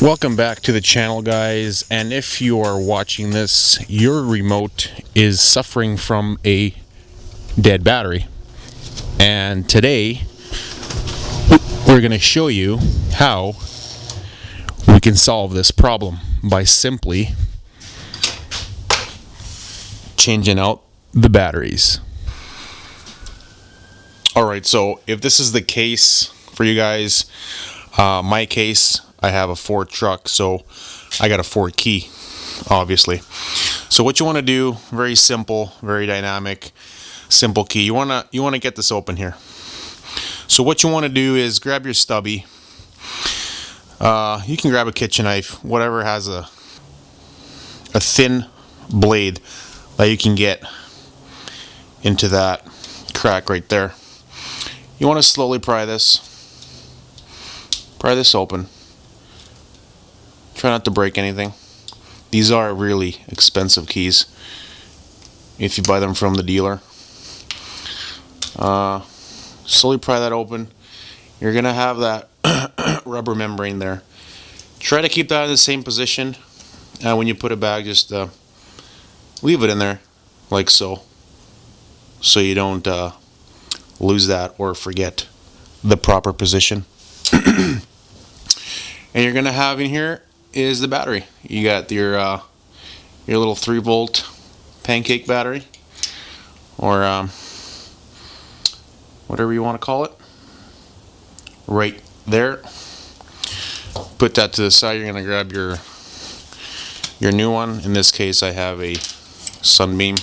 Welcome back to the channel, guys, and if you are watching this, your remote is suffering from a dead battery, and today we're going to show you how we can solve this problem by simply changing out the batteries. Alright, so if this is the case for you guys, my case, I have a Ford truck, so I got a Ford key, obviously. So what you want to do, very simple, very dynamic, simple key. You want to get this open here. So what you want to do is grab your stubby. You can grab a kitchen knife, whatever has a thin blade that you can get into that crack right there. You want to slowly pry this open. Try not to break anything. These are really expensive keys if you buy them from the dealer. Slowly pry that open. You're gonna have that rubber membrane there. Try to keep that in the same position. When you put it back, just leave it in there like so you don't lose that or forget the proper position. And you're gonna have in here is the battery. You got your little 3-volt pancake battery, or whatever you want to call it, right there. Put that to the side. You're gonna grab your new one. In this case, I have a Sunbeam,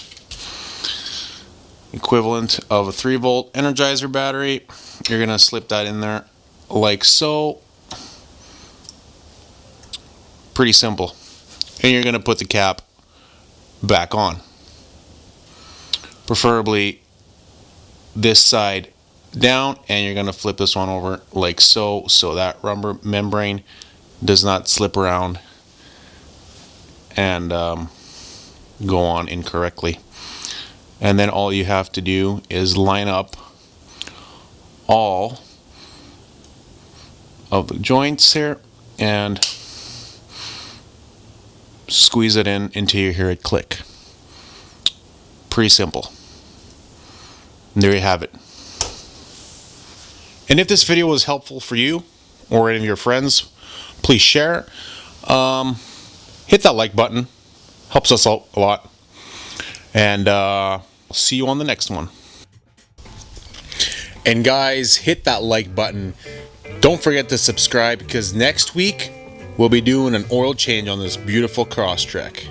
equivalent of a 3-volt Energizer battery. You're gonna slip that in there like so. Pretty simple. And you're going to put the cap back on. Preferably this side down, and you're going to flip this one over like so that rubber membrane does not slip around and go on incorrectly. And then all you have to do is line up all of the joints here and squeeze it in until you hear it click. Pretty simple. And there you have it. And if this video was helpful for you or any of your friends, please share. Hit that like button. Helps us out a lot. And see you on the next one. And guys, hit that like button. Don't forget to subscribe, because next week we'll be doing an oil change on this beautiful Crosstrek.